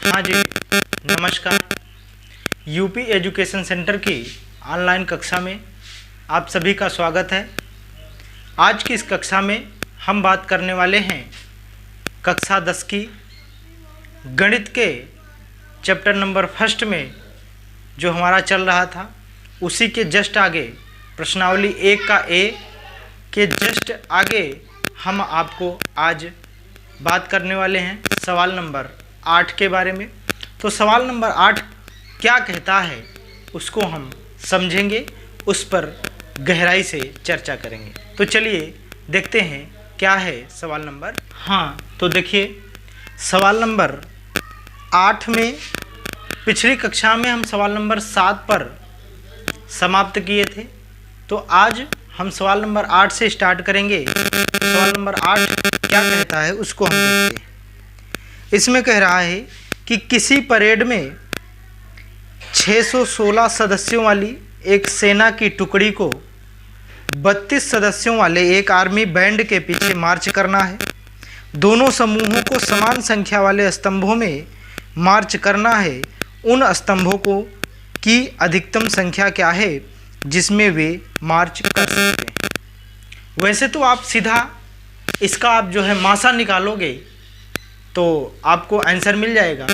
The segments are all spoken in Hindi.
हाँ जी, नमस्कार। यूपी एजुकेशन सेंटर की ऑनलाइन कक्षा में आप सभी का स्वागत है। आज की इस कक्षा में हम बात करने वाले हैं कक्षा 10 की गणित के चैप्टर नंबर फर्स्ट में जो हमारा चल रहा था उसी के जस्ट आगे प्रश्नावली 1 का ए के जस्ट आगे हम आपको आज बात करने वाले हैं सवाल नंबर 8 के बारे में। तो सवाल नंबर 8 क्या कहता है उसको हम समझेंगे, उस पर गहराई से चर्चा करेंगे। तो चलिए देखते हैं क्या है सवाल नंबर। हाँ, तो देखिए सवाल नंबर 8 में पिछली कक्षा में हम सवाल नंबर 7 पर समाप्त किए थे। तो आज हम सवाल नंबर 8 से स्टार्ट करेंगे। सवाल नंबर 8 क्या कहता है उसको हम देखते हैं। इसमें कह रहा है कि किसी परेड में 616 सदस्यों वाली एक सेना की टुकड़ी को 32 सदस्यों वाले एक आर्मी बैंड के पीछे मार्च करना है। दोनों समूहों को समान संख्या वाले स्तंभों में मार्च करना है। उन स्तंभों को की अधिकतम संख्या क्या है जिसमें वे मार्च कर सकते हैं। वैसे तो आप सीधा इसका आप जो है मासा निकालोगे तो आपको आंसर मिल जाएगा,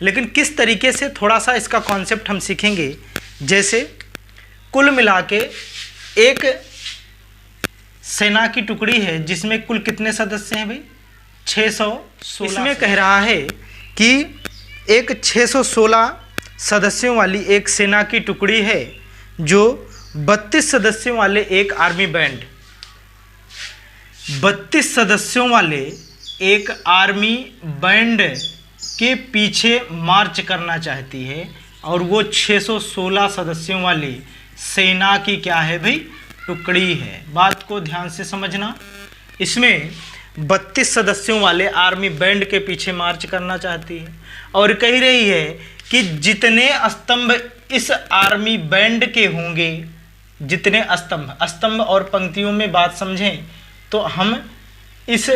लेकिन किस तरीके से थोड़ा सा इसका कॉन्सेप्ट हम सीखेंगे। जैसे कुल मिला के एक सेना की टुकड़ी है जिसमें कुल कितने सदस्य हैं भाई, 616। इसमें कह रहा है कि एक 616 सदस्यों वाली एक सेना की टुकड़ी है जो 32 सदस्यों वाले एक आर्मी बैंड, 32 सदस्यों वाले एक आर्मी बैंड के पीछे मार्च करना चाहती है और वो 616 सदस्यों वाली सेना की क्या है भाई, टुकड़ी है। बात को ध्यान से समझना। इसमें 32 सदस्यों वाले आर्मी बैंड के पीछे मार्च करना चाहती है और कह रही है कि जितने स्तंभ इस आर्मी बैंड के होंगे, जितने स्तंभ और पंक्तियों में बात समझें तो हम इस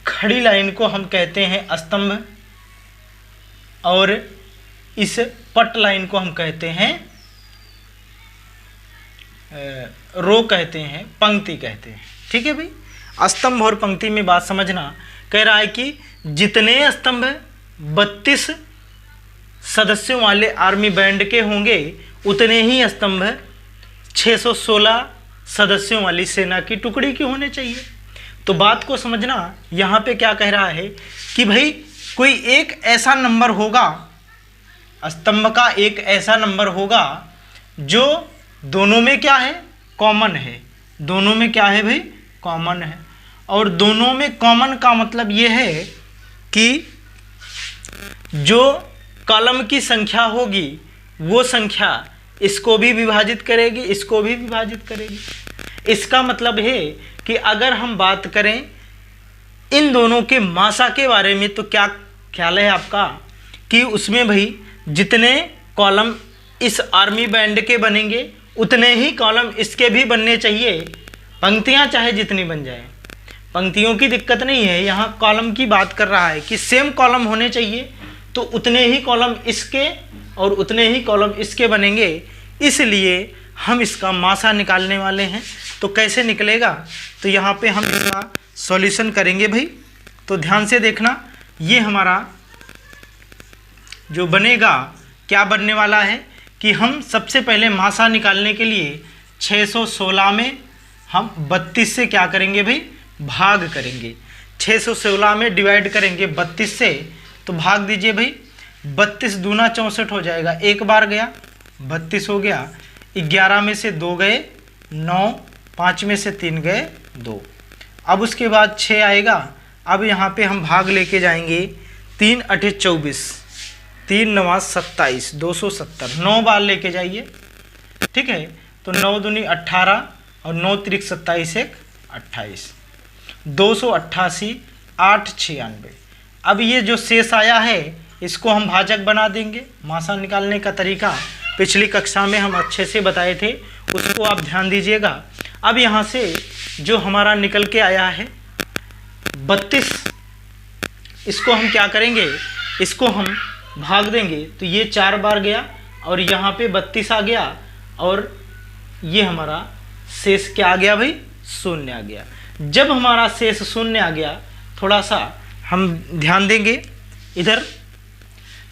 खड़ी लाइन को हम कहते हैं स्तंभ और इस पट लाइन को हम कहते हैं रो कहते हैं, पंक्ति कहते हैं। ठीक है भाई, स्तंभ और पंक्ति में बात समझना। कह रहा है कि जितने स्तंभ 32 सदस्यों वाले आर्मी बैंड के होंगे उतने ही स्तंभ 616 सदस्यों वाली सेना की टुकड़ी के होने चाहिए। तो बात को समझना, यहाँ पे क्या कह रहा है कि भाई कोई एक ऐसा नंबर होगा, स्तंभ का एक ऐसा नंबर होगा जो दोनों में क्या है, कॉमन है। दोनों में क्या है भाई, कॉमन है। और दोनों में कॉमन का मतलब ये है कि जो कॉलम की संख्या होगी वो संख्या इसको भी विभाजित करेगी, इसको भी विभाजित करेगी। इसका मतलब है कि अगर हम बात करें इन दोनों के मासा के बारे में तो क्या ख्याल है आपका कि उसमें भाई जितने कॉलम इस आर्मी बैंड के बनेंगे उतने ही कॉलम इसके भी बनने चाहिए। पंक्तियां चाहे जितनी बन जाए, पंक्तियों की दिक्कत नहीं है। यहाँ कॉलम की बात कर रहा है कि सेम कॉलम होने चाहिए, तो उतने ही कॉलम इसके और उतने ही कॉलम इसके बनेंगे। इसलिए हम इसका मासा निकालने वाले हैं। तो कैसे निकलेगा, तो यहाँ पे हम इसका सॉल्यूशन करेंगे भाई। तो ध्यान से देखना, ये हमारा जो बनेगा क्या बनने वाला है कि हम सबसे पहले मासा निकालने के लिए 616 में हम 32 से क्या करेंगे भाई, भाग करेंगे। 616 में डिवाइड करेंगे 32 से, तो भाग दीजिए भाई। 32 दूना 64 हो जाएगा, एक बार गया 32 हो गया। 11 में से 2 गए 9, 5 में से 3 गए 2। अब उसके बाद 6 आएगा। अब यहाँ पे हम भाग लेके जाएंगे 3 8 24, 3 9 27, 270, 9 बार लेके जाइए। ठीक है, तो 9 दूनी 18 और 9 त्रिक 27 1 28, 288, 8 96। अब ये जो शेष आया है इसको हम भाजक बना देंगे। मासा निकालने का तरीका पिछली कक्षा में हम अच्छे से बताए थे, उसको आप ध्यान दीजिएगा। अब यहाँ से जो हमारा निकल के आया है 32, इसको हम क्या करेंगे, इसको हम भाग देंगे तो ये 4 बार गया और यहाँ पे 32 आ गया और ये हमारा शेष क्या आ गया भाई, 0 आ गया। जब हमारा शेष 0 आ गया, थोड़ा सा हम ध्यान देंगे इधर,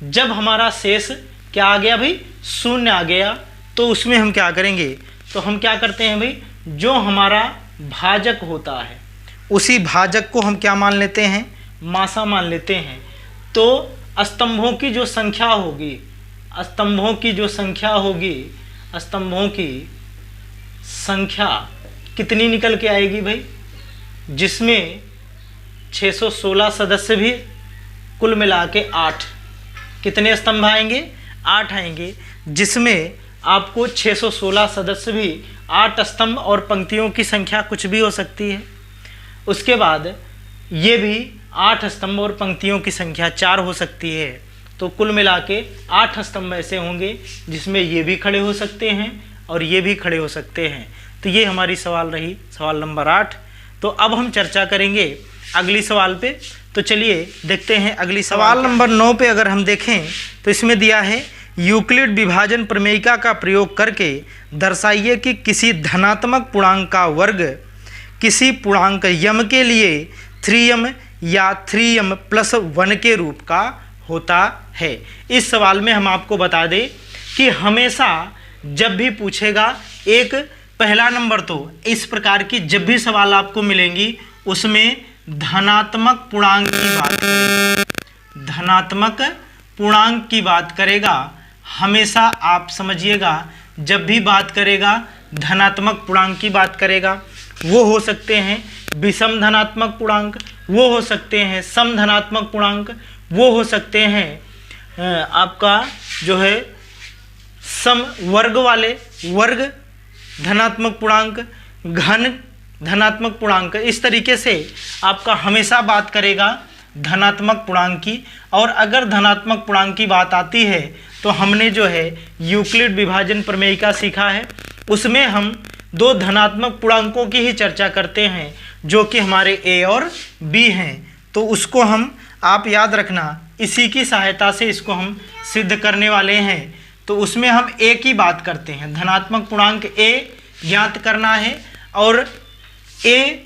जब हमारा शेष क्या आ गया भाई, 0 आ गया, तो उसमें हम क्या करेंगे, तो हम क्या करते हैं भाई, जो हमारा भाजक होता है उसी भाजक को हम क्या मान लेते हैं, मासा मान लेते हैं। तो स्तंभों की जो संख्या होगी, स्तंभों की जो संख्या होगी, स्तंभों की संख्या कितनी निकल के आएगी भाई, जिसमें 616 सदस्य भी कुल मिला के 8, कितने स्तंभ आएंगे, 8 आएंगे, जिसमें आपको 616 सदस्य भी 8 स्तंभ और पंक्तियों की संख्या कुछ भी हो सकती है। उसके बाद ये भी 8 स्तंभ और पंक्तियों की संख्या 4 हो सकती है। तो कुल मिला के 8 स्तंभ ऐसे होंगे जिसमें ये भी खड़े हो सकते हैं और ये भी खड़े हो सकते हैं। तो ये हमारी सवाल रही, सवाल नंबर 8। तो अब हम चर्चा करेंगे अगली सवाल पे। तो चलिए देखते हैं अगली सवाल नंबर 9 पे। अगर हम देखें तो इसमें दिया है, यूक्लिड विभाजन प्रमेयिका का प्रयोग करके दर्शाइए कि किसी धनात्मक पूर्णांक का वर्ग किसी पूर्णांक यम के लिए 3m या 3m+1 के रूप का होता है। इस सवाल में हम आपको बता दें कि हमेशा जब भी पूछेगा, एक पहला नंबर तो इस प्रकार की जब भी सवाल आपको मिलेंगी उसमें धनात्मक पूर्णांक की बात करेगा, धनात्मक पूर्णांक की बात करेगा। हमेशा आप समझिएगा, जब भी बात करेगा धनात्मक पूर्णांक की बात करेगा। वो हो सकते हैं विषम धनात्मक पूर्णांक, वो हो सकते हैं सम धनात्मक पूर्णांक, वो हो सकते हैं आपका जो है सम वर्ग वाले वर्ग धनात्मक पूर्णांक, घन धनात्मक पूर्णांक। इस तरीके से आपका हमेशा बात करेगा धनात्मक पूर्णांक की। और अगर धनात्मक पूर्णांक की बात आती है तो हमने जो है यूक्लिड विभाजन प्रमेयिका सीखा है, उसमें हम 2 धनात्मक पूर्णांकों की ही चर्चा करते हैं जो कि हमारे a और b हैं। तो उसको हम, आप याद रखना, इसी की सहायता से इसको हम सिद्ध करने वाले हैं। तो उसमें हम a की बात करते हैं, धनात्मक पूर्णांक a ज्ञात करना है और a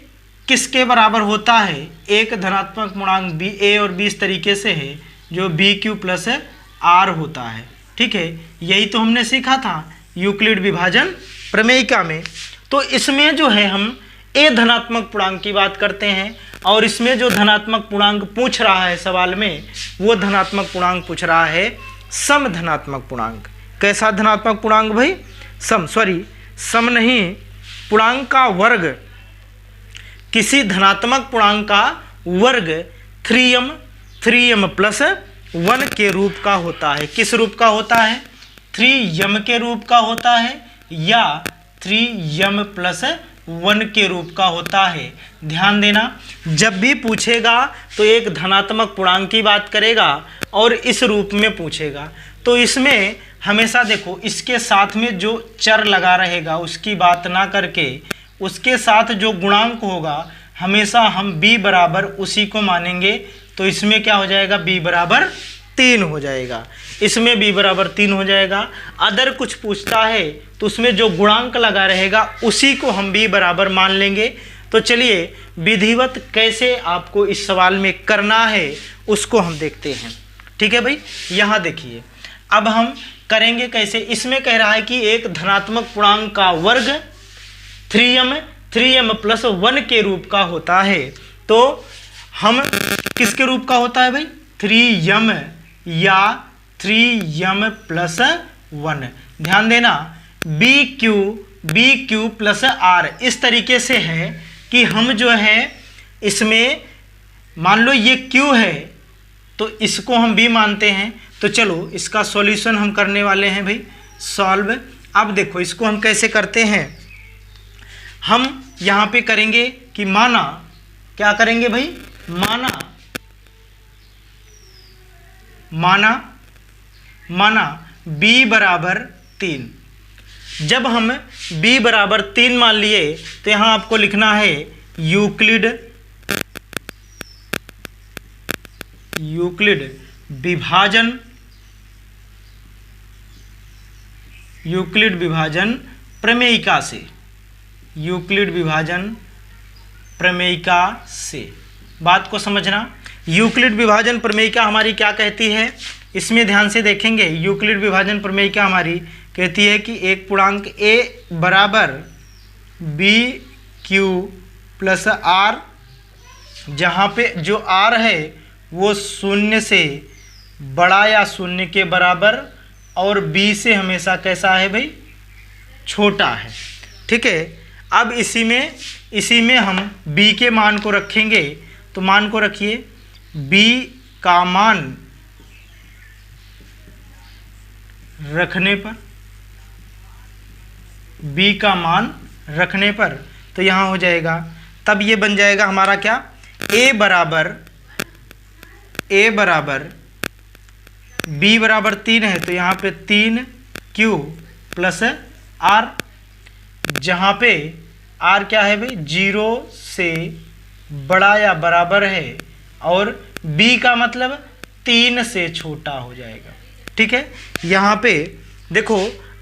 किसके बराबर होता है, एक धनात्मक पूर्णांक b, a और b इस तरीके से है जो BQ+R होता है। ठीक है, यही तो हमने सीखा था यूक्लिड विभाजन प्रमेयिका में। तो इसमें जो है हम a धनात्मक पूर्णांक की बात करते हैं और इसमें जो धनात्मक पूर्णांक पूछ रहा है सवाल में, वो धनात्मक पूर्णांक पूछ रहा है सम धनात्मक पूर्णांक। कैसा धनात्मक पूर्णांक भाई, सम नहीं, पूर्णांक का वर्ग, किसी धनात्मक पूर्णांक का वर्ग 3m+1 के रूप का होता है। किस रूप का होता है, 3m के रूप का होता है या 3m+1 के रूप का होता है। ध्यान देना, जब भी पूछेगा तो एक धनात्मक पूर्णांक की बात करेगा और इस रूप में पूछेगा। तो इसमें हमेशा देखो, इसके साथ में जो चर लगा रहेगा उसकी बात ना करके उसके साथ जो गुणांक होगा हमेशा हम b बराबर उसी को मानेंगे। तो इसमें क्या हो जाएगा, b बराबर 3 हो जाएगा, इसमें b बराबर 3 हो जाएगा। अदर कुछ पूछता है तो उसमें जो गुणांक लगा रहेगा उसी को हम b बराबर मान लेंगे। तो चलिए विधिवत कैसे आपको इस सवाल में करना है उसको हम देखते हैं। ठीक है भाई, यहाँ देखिए अब हम करेंगे कैसे। इसमें कह रहा है कि एक धनात्मक पूर्णांक का वर्ग 3m+1 के रूप का होता है। तो हम किसके रूप का होता है भाई, 3m या 3m+1। ध्यान देना, BQ+R इस तरीके से है कि हम जो है इसमें मान लो ये Q है तो इसको हम B मानते हैं। तो चलो इसका सॉल्यूशन हम करने वाले हैं भाई, सॉल्व। अब देखो इसको हम कैसे करते हैं, हम यहाँ पे करेंगे कि माना, क्या करेंगे भाई, माना b बराबर 3। जब हम b बराबर 3 मान लिए तो यहाँ आपको लिखना है यूक्लिड विभाजन यूक्लिड विभाजन प्रमेयिका से, यूक्लिड विभाजन प्रमेयिका से। बात को समझना, यूक्लिड विभाजन प्रमेयिका हमारी क्या कहती है, इसमें ध्यान से देखेंगे। यूक्लिड विभाजन प्रमेयिका हमारी कहती है कि एक पूर्णांक a बराबर b q प्लस r, जहाँ पे जो r है वो शून्य से बड़ा या शून्य के बराबर और b से हमेशा कैसा है भाई, छोटा है। ठीक है, अब इसी में हम b के मान को रखेंगे। तो मान को रखिए, b का मान रखने पर, b का मान रखने पर तो यहाँ हो जाएगा, तब ये बन जाएगा हमारा क्या, a बराबर b बराबर 3 है तो यहाँ पे 3q प्लस r, जहाँ पे r क्या है भाई, 0 से बड़ा या बराबर है और b का मतलब 3 से छोटा हो जाएगा। ठीक है, यहाँ पे देखो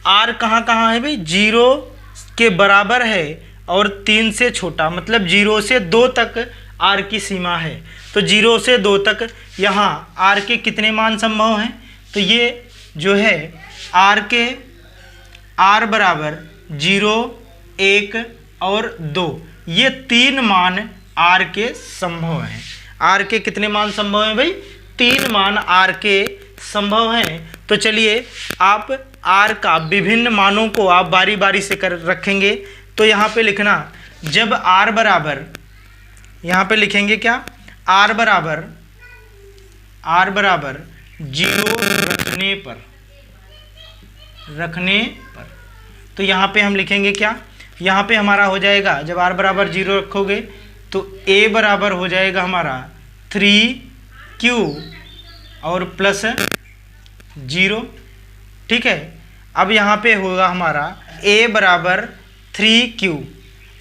r कहाँ है भाई, 0 के बराबर है और 3 से छोटा, मतलब 0 से 2 तक r की सीमा है। तो 0 से 2 तक यहाँ r के कितने मान संभव हैं, तो ये जो है r बराबर 0, 1 और 2, ये 3 मान r के संभव हैं। r के कितने मान संभव हैं भाई, 3 मान r के संभव हैं। तो चलिए आप r का विभिन्न मानों को आप बारी बारी से कर रखेंगे। तो यहाँ पे लिखना, जब r बराबर, यहाँ पे लिखेंगे क्या, r बराबर 0 रखने पर, तो यहाँ पे हम लिखेंगे क्या, यहाँ पे हमारा हो जाएगा, जब r बराबर 0 रखोगे तो a बराबर हो जाएगा हमारा 3q और प्लस 0। ठीक है, अब यहाँ पे होगा हमारा a बराबर 3q।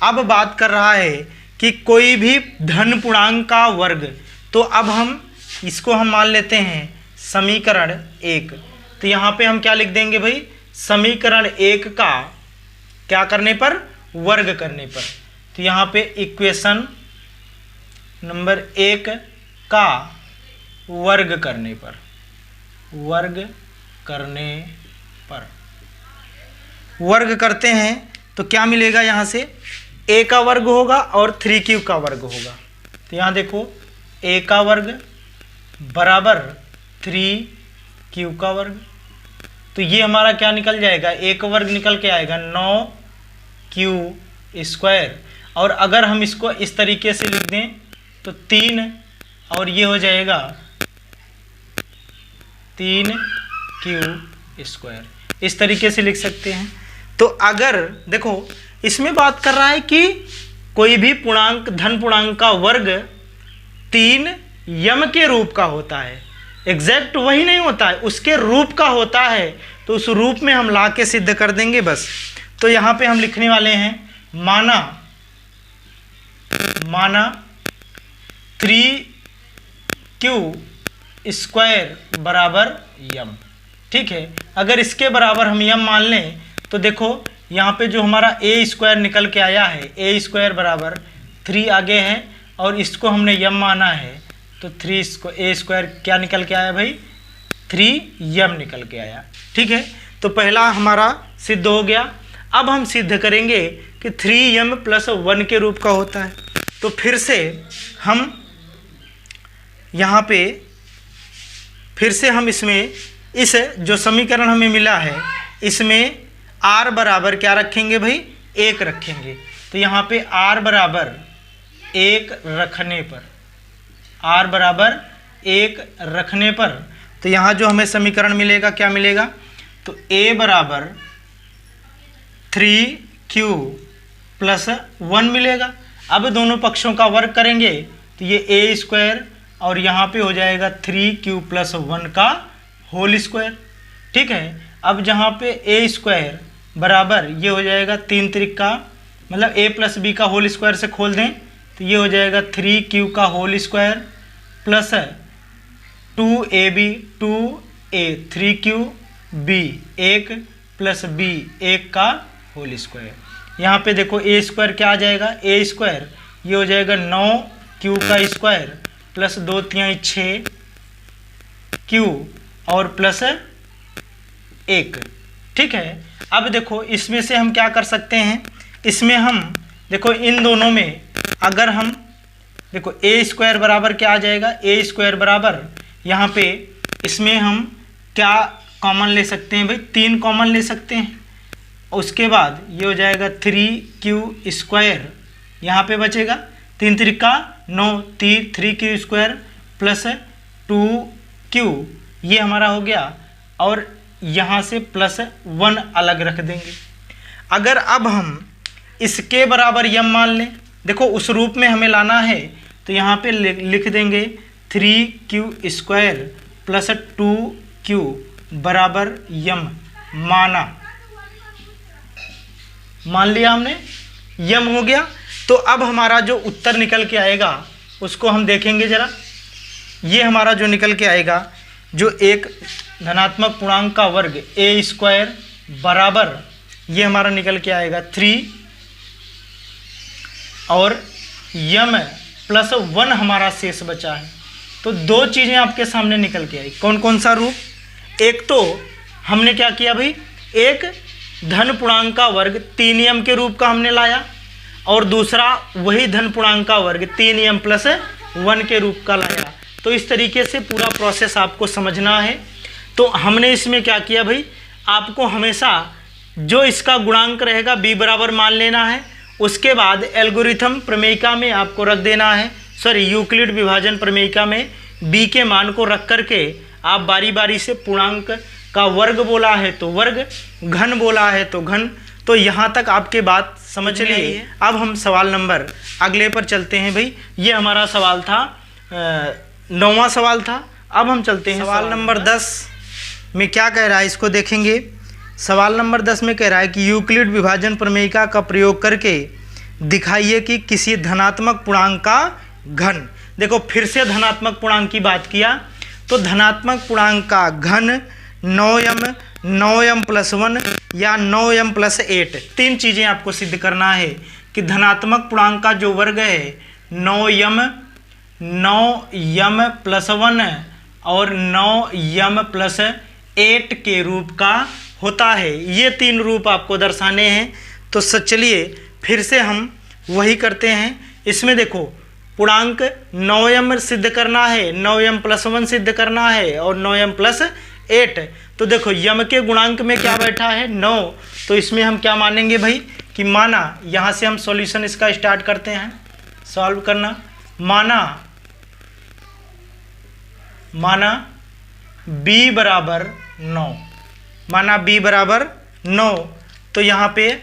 अब बात कर रहा है कि कोई भी धन पूर्णांक का वर्ग, तो अब हम इसको हम मान लेते हैं समीकरण 1। तो यहाँ पे हम क्या लिख देंगे भाई, समीकरण 1 का क्या करने पर, वर्ग करने पर। तो यहाँ पे इक्वेशन नंबर 1 का वर्ग करने पर, वर्ग करते हैं तो क्या मिलेगा, यहाँ से a का वर्ग होगा और 3q का वर्ग होगा। तो यहाँ देखो a का वर्ग बराबर 3q का वर्ग, तो ये हमारा क्या निकल जाएगा, a का वर्ग निकल के आएगा 9q²। और अगर हम इसको इस तरीके से लिख दें तो 3 और ये हो जाएगा 3q², इस तरीके से लिख सकते हैं। तो अगर देखो इसमें बात कर रहा है कि कोई भी पूर्णांक, धन पूर्णांक का वर्ग 3 यम के रूप का होता है, एग्जैक्ट वही नहीं होता है, उसके रूप का होता है। तो उस रूप में हम ला के सिद्ध कर देंगे बस। तो यहाँ पे हम लिखने वाले हैं, माना 3q² बराबर यम। ठीक है, अगर इसके बराबर हम यम मान लें तो देखो यहाँ पे जो हमारा a² निकल के आया है, a² बराबर 3 आगे है और इसको हमने यम माना है, तो 3 इसको a² क्या निकल के आया भाई, 3 यम निकल के आया। ठीक है, तो पहला हमारा सिद्ध हो गया। अब हम सिद्ध करेंगे कि 3m + 1 के रूप का होता है। तो फिर से हम यहाँ पे इसमें इस जो समीकरण हमें मिला है इसमें r बराबर क्या रखेंगे भाई, 1 रखेंगे। तो यहाँ पे r बराबर 1 रखने पर, तो यहाँ जो हमें समीकरण मिलेगा क्या मिलेगा, तो a बराबर 3q + 1 मिलेगा। अब दोनों पक्षों का वर्ग करेंगे तो ये a² और यहाँ पे हो जाएगा 3q + 1 का होल स्क्वायर। ठीक है, अब जहाँ पे a² बराबर ये हो जाएगा 3 त्रिक का, मतलब a + b का होल स्क्वायर से खोल दें तो ये हो जाएगा 3q का whole square plus 2ab 2a 3qb 1 प्लस बी 1 का होल स्क्वायर। यहाँ पे देखो ए स्क्वायर क्या आ जाएगा, ए स्क्वायर ये हो जाएगा 9 क्यू का स्क्वायर प्लस 2 तिहाई 6 क्यू और प्लस 1। ठीक है, अब देखो इसमें से हम क्या कर सकते हैं, इसमें हम देखो इन दोनों में अगर हम देखो ए स्क्वायर बराबर क्या आ जाएगा, ए स्क्वायर बराबर यहाँ पे इसमें हम क्या कॉमन ले सकते हैं भाई, 3 कॉमन ले सकते हैं। उसके बाद ये हो जाएगा 3q स्क्वायर, यहाँ पे बचेगा 3 Trika 9 3q square plus 2q ये हमारा हो गया, और यहाँ से प्लस 1 अलग रख देंगे। अगर अब हम इसके बराबर यम मान लें, देखो उस रूप में हमें लाना है, तो यहाँ पे लिख देंगे 3q स्क्वायर प्लस 2q बराबर यम मान लिया हमने, यम हो गया। तो अब हमारा जो उत्तर निकल के आएगा उसको हम देखेंगे जरा। ये हमारा जो निकल के आएगा, जो एक धनात्मक पूर्णांक का वर्ग ए स्क्वायर बराबर ये हमारा निकल के आएगा 3 और यम प्लस 1 हमारा शेष बचा है। तो 2 चीज़ें आपके सामने निकल के आई। कौन कौन सा रूप, एक तो हमने क्या किया भाई, एक धन पूर्णांक का वर्ग 3m के रूप का हमने लाया, और दूसरा वही धन पूर्णांक का वर्ग 3m प्लस 1 के रूप का लाया। तो इस तरीके से पूरा प्रोसेस आपको समझना है। तो हमने इसमें क्या किया भाई, आपको हमेशा जो इसका गुणांक रहेगा b बराबर मान लेना है। उसके बाद एल्गोरिथम प्रमेयिका में आपको रख देना है, यूक्लिड विभाजन प्रमेयिका में b के मान को रख करके आप बारी बारी से पूर्णांक का वर्ग बोला है तो वर्ग, घन बोला है तो घन। तो यहाँ तक आपके बात समझ लिए। अब हम सवाल नंबर अगले पर चलते हैं भाई। ये हमारा सवाल था 9वां सवाल था। अब हम चलते हैं सवाल नंबर 10 में क्या कह रहा है, इसको देखेंगे। सवाल नंबर 10 में कह रहा है कि यूक्लिड विभाजन प्रमेयिका का प्रयोग करके दिखाइए कि किसी धनात्मक पूर्णांक का घन। देखो फिर से धनात्मक पूर्णांक की बात किया, तो धनात्मक पूर्णांक का घन 9m प्लस 1 या 9m प्लस 8। 3 चीज़ें आपको सिद्ध करना है कि धनात्मक पूर्णांक का जो वर्ग है 9m प्लस 1 और 9m प्लस 8 के रूप का होता है। ये 3 रूप आपको दर्शाने हैं। तो चलिए फिर से हम वही करते हैं। इसमें देखो पूर्णांक 9m सिद्ध करना है, 9m प्लस 1 सिद्ध करना है और 9m प्लस 8। तो देखो यम के गुणांक में क्या बैठा है 9, तो इसमें हम क्या मानेंगे भाई कि माना, यहाँ से हम सॉल्यूशन इसका स्टार्ट करते हैं सॉल्व करना। माना b बराबर 9, माना b बराबर 9, तो यहाँ पे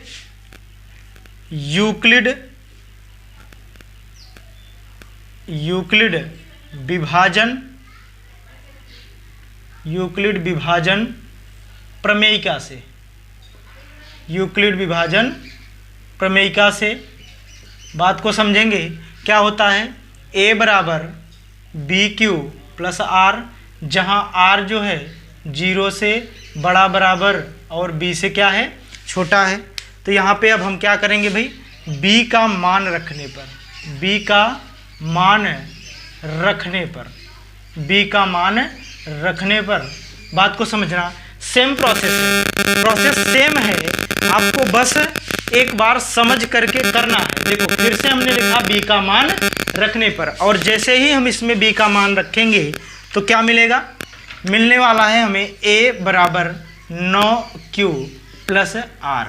यूक्लिड विभाजन प्रमेयिका से बात को समझेंगे। क्या होता है, a बराबर बी क्यू प्लस आर, जहाँ r जो है 0 से बड़ा बराबर और b से क्या है छोटा है। तो यहाँ पे अब हम क्या करेंगे भाई, b का मान रखने पर बात को समझना। सेम प्रोसेस सेम है, आपको बस एक बार समझ करके करना है। देखो फिर से हमने लिखा b का मान रखने पर, और जैसे ही हम इसमें b का मान रखेंगे तो क्या मिलेगा, मिलने वाला है हमें a बराबर 9q प्लस r।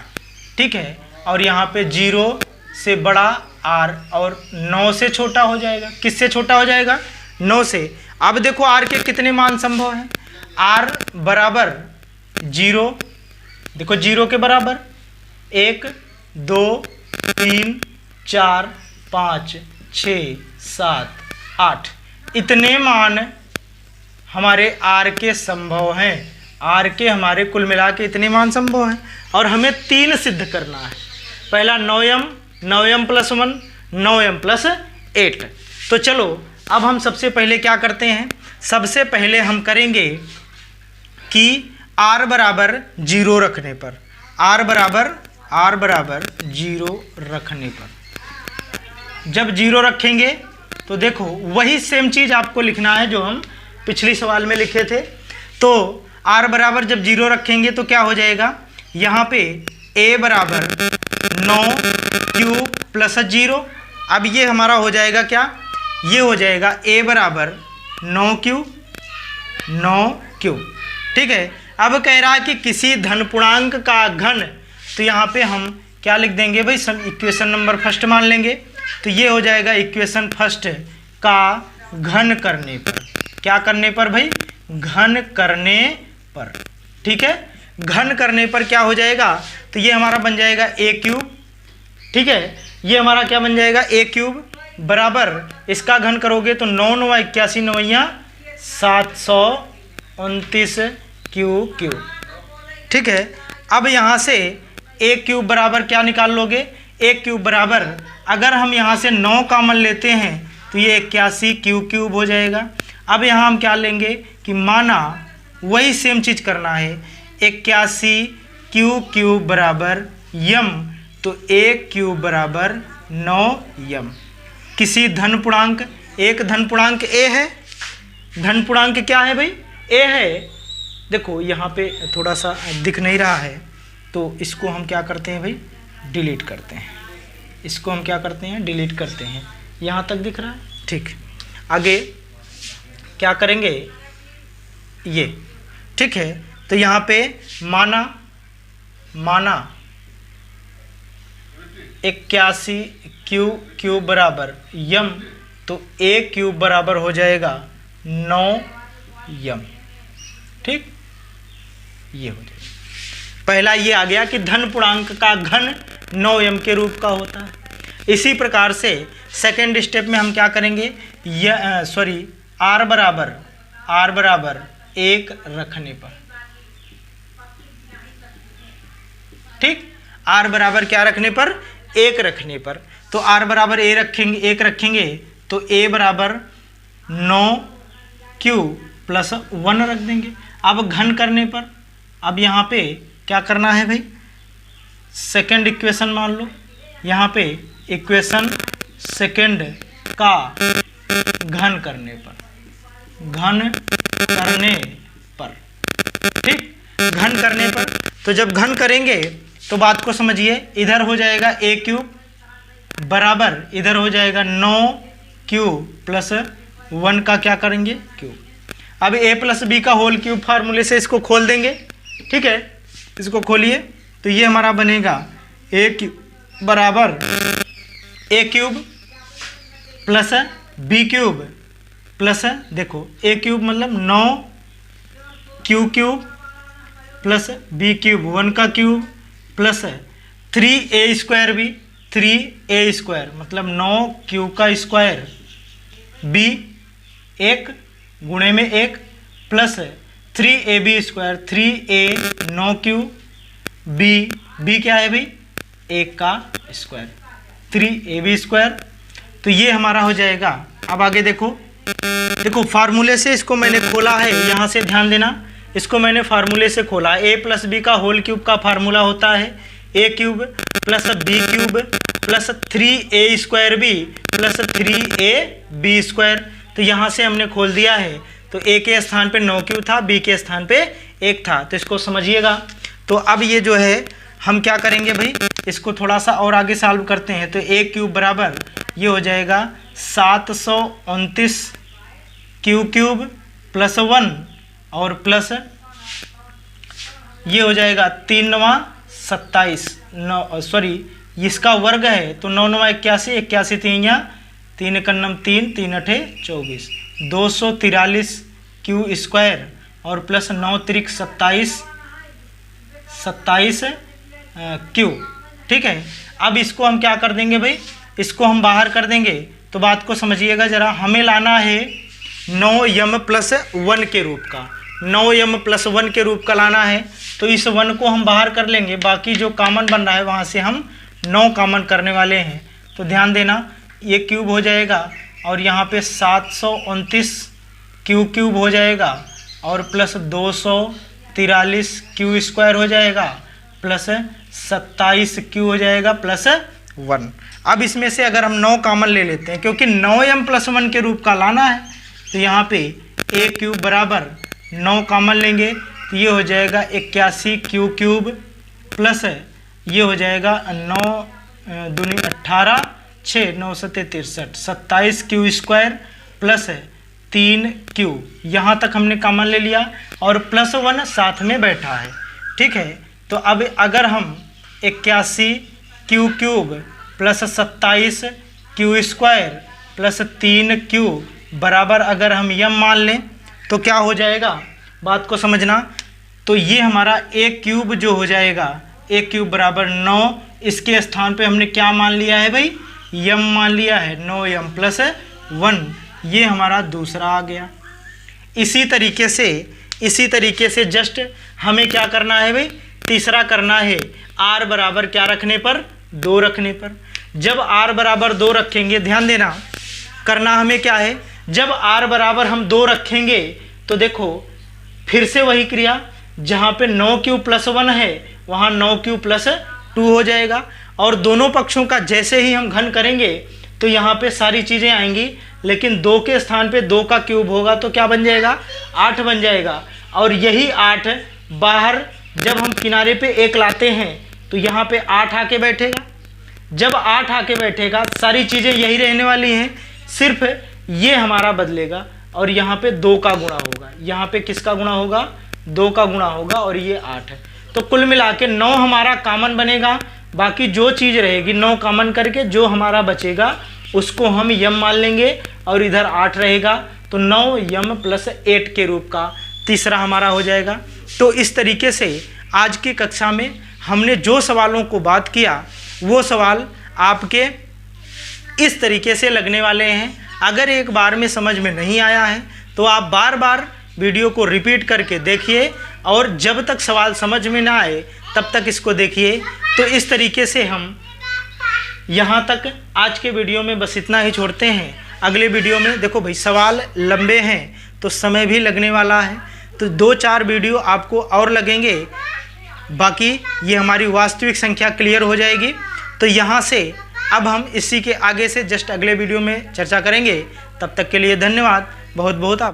ठीक है, और यहाँ पे 0 से बड़ा r और 9 से छोटा हो जाएगा। किससे छोटा हो जाएगा, 9 से। अब देखो r के कितने मान संभव हैं, r बराबर 0, देखो 0 के बराबर 1 2 3 4 5 6 7 8 इतने मान हमारे r के संभव हैं। r के हमारे कुल मिला के इतने मान संभव हैं, और हमें 3 सिद्ध करना है। पहला 9m प्लस 1, 9m प्लस 8। तो चलो अब हम सबसे पहले क्या करते हैं, सबसे पहले हम करेंगे कि r बराबर 0 रखने पर, r बराबर 0 रखने पर, जब 0 रखेंगे तो देखो वही सेम चीज़ आपको लिखना है जो हम पिछली सवाल में लिखे थे। तो r बराबर जब 0 रखेंगे तो क्या हो जाएगा, यहाँ पे a बराबर 9 क्यू प्लस 0। अब ये हमारा हो जाएगा क्या, ये हो जाएगा a बराबर 9 क्यू। ठीक है। अब कह रहा है कि किसी धन पूर्णांक का घन, तो यहाँ पे हम क्या लिख देंगे भाई, सब इक्वेशन नंबर फर्स्ट मान लेंगे। तो ये हो जाएगा इक्वेशन फर्स्ट का घन करने पर, क्या करने पर भाई, घन करने पर। ठीक है, घन करने पर क्या हो जाएगा, तो ये हमारा बन जाएगा a क्यूब। ठीक है, ये हमारा क्या बन जाएगा, a क्यूब बराबर, इसका घन करोगे तो 9 9 81 9 729 क्यू। ठीक है, अब यहाँ से a क्यूब बराबर क्या निकाल लोगे, a क्यूब बराबर अगर हम यहाँ से 9 कॉमन लेते हैं तो ये 81 क्यूब हो जाएगा। अब यहाँ हम क्या लेंगे कि माना वही सेम चीज़ करना है, 81 क्यूब बराबर यम, तो a क्यूब बराबर 9 यम। किसी धन पूर्णांक, एक धन पूर्णांक a है, धन पूर्णांक क्या है भाई, a है। देखो यहाँ पे थोड़ा सा दिख नहीं रहा है, तो इसको हम क्या करते हैं भाई, डिलीट करते हैं। इसको हम क्या करते हैं, डिलीट करते हैं। यहाँ तक दिख रहा है, ठीक। आगे क्या करेंगे, ये ठीक है। तो यहाँ पे माना 81 क्यूब बराबर यम, तो a क्यूब बराबर हो जाएगा 9 यम। ठीक, ये हो जाएगा। पहला ये आ गया कि धन पूर्णांक का घन 9 यम के रूप का होता है। इसी प्रकार से सेकेंड स्टेप में हम क्या करेंगे, r बराबर 1 रखने पर। ठीक, r बराबर क्या रखने पर, 1 रखने पर। तो r बराबर 1 रखेंगे तो a बराबर 9 क्यू प्लस 1 रख देंगे। अब घन करने पर, अब यहाँ पे क्या करना है भाई, सेकेंड इक्वेशन मान लो, यहाँ पे इक्वेशन सेकेंड का घन करने पर, ठीक, घन करने पर। तो जब घन करेंगे तो बात को समझिए, इधर हो जाएगा a क्यूब बराबर, इधर हो जाएगा 9 क्यूब प्लस 1 का क्या करेंगे, क्यूब। अब a प्लस बी का होल क्यूब फार्मूले से इसको खोल देंगे। ठीक है, इसको खोलिए तो ये हमारा बनेगा a क्यूब बराबर a cube plus b cube plus, देखो a क्यूब मतलब 9 क्यूब प्लस b क्यूब 1 का क्यूब प्लस 3a स्क्वायर भी, 3a स्क्वायर मतलब 9 क्यू का स्क्वायर, b 1 गुणे में 1 plus 3ab square, 3a 9 cube, b क्या है भाई, 1 का स्क्वायर, 3ab स्क्वायर। तो ये हमारा हो जाएगा। अब आगे देखो फार्मूले से इसको मैंने खोला है, यहाँ से ध्यान देना, इसको मैंने फार्मूले से खोला। a प्लस बी का होल क्यूब का फार्मूला होता है a cube plus b cube plus 3a square b plus 3ab square. तो यहाँ से हमने खोल दिया है, तो a के स्थान पे 9 क्यूब था, b के स्थान पे 1 था, तो इसको समझिएगा। तो अब ये जो है हम क्या करेंगे भाई, इसको थोड़ा सा और आगे सॉल्व करते हैं। तो a क्यूब बराबर ये हो जाएगा 729 क्यूब प्लस 1 और प्लस ये हो जाएगा 3 9 27, इसका वर्ग है तो 9 9 81, 81 3 या 3 कन्नम 3, 3 8 24, 243 क्यू स्क्वायर और प्लस 9 त्रिक 27 क्यू। ठीक है, अब इसको हम क्या कर देंगे भाई, इसको हम बाहर कर देंगे। तो बात को समझिएगा जरा, हमें लाना है 9 यम प्लस 1 के रूप का, 9 यम प्लस 1 के रूप का लाना है। तो इस 1 को हम बाहर कर लेंगे, बाकी जो कॉमन बन रहा है वहाँ से हम 9 कॉमन करने वाले हैं। तो ध्यान देना, ये क्यूब हो जाएगा और यहाँ पे 729 क्यूब हो जाएगा और प्लस 43 क्यू स्क्वायर हो जाएगा प्लस 27 क्यू हो जाएगा प्लस 1। अब इसमें से अगर हम 9 कॉमन ले लेते हैं, क्योंकि 9m + 1 के रूप का लाना है, तो यहाँ पे a क्यूब बराबर 9 कॉमन लेंगे तो ये हो जाएगा 81 क्यू क्यूब प्लस ये हो जाएगा 9 दूनी 18 6 9 7 63 27 क्यू स्क्वायर प्लस 3 क्यू। यहाँ तक हमने कॉमन ले लिया और प्लस 1 साथ में बैठा है, ठीक है। तो अब अगर हम 81 Q cube plus 27 Q square plus 3 Q बराबर अगर हम यम मान लें तो क्या हो जाएगा, बात को समझना। तो ये हमारा a क्यूब जो हो जाएगा, a क्यूब बराबर 9, इसके स्थान पे हमने क्या मान लिया है भाई, यम मान लिया है, 9m + 1, ये हमारा दूसरा आ गया। इसी तरीके से जस्ट हमें क्या करना है भाई, तीसरा करना है r बराबर क्या रखने पर, 2 रखने पर। जब r बराबर 2 रखेंगे, ध्यान देना, करना हमें क्या है, जब r बराबर हम 2 रखेंगे तो देखो फिर से वही क्रिया, जहाँ पे 9q + 1 है वहाँ 9q + 2 हो जाएगा। और दोनों पक्षों का जैसे ही हम घन करेंगे तो यहाँ पे सारी चीज़ें आएंगी, लेकिन 2 के स्थान पे 2 का क्यूब होगा तो क्या बन जाएगा, 8 बन जाएगा। और यही 8 बाहर जब हम किनारे पे 1 लाते हैं तो यहाँ पे 8 आके बैठेगा। जब 8 आके बैठेगा सारी चीज़ें यही रहने वाली हैं, सिर्फ ये हमारा बदलेगा और यहाँ पे 2 का गुणा होगा। यहाँ पे किसका गुणा होगा, 2 का गुणा होगा और ये 8 है। तो कुल मिला के 9 हमारा कॉमन बनेगा, बाकी जो चीज़ रहेगी 9 कॉमन करके जो हमारा बचेगा उसको हम यम मान लेंगे और इधर 8 रहेगा, तो 9m + 8 के रूप का तीसरा हमारा हो जाएगा। तो इस तरीके से आज की कक्षा में हमने जो सवालों को बात किया वो सवाल आपके इस तरीके से लगने वाले हैं। अगर एक बार में समझ में नहीं आया है तो आप बार बार वीडियो को रिपीट करके देखिए और जब तक सवाल समझ में ना आए तब तक इसको देखिए। तो इस तरीके से हम यहाँ तक आज के वीडियो में बस इतना ही छोड़ते हैं। अगले वीडियो में देखो भाई सवाल लंबे हैं तो समय भी लगने वाला है, तो 2-4 वीडियो आपको और लगेंगे, बाकी ये हमारी वास्तविक संख्या क्लियर हो जाएगी। तो यहाँ से अब हम इसी के आगे से जस्ट अगले वीडियो में चर्चा करेंगे। तब तक के लिए धन्यवाद बहुत बहुत।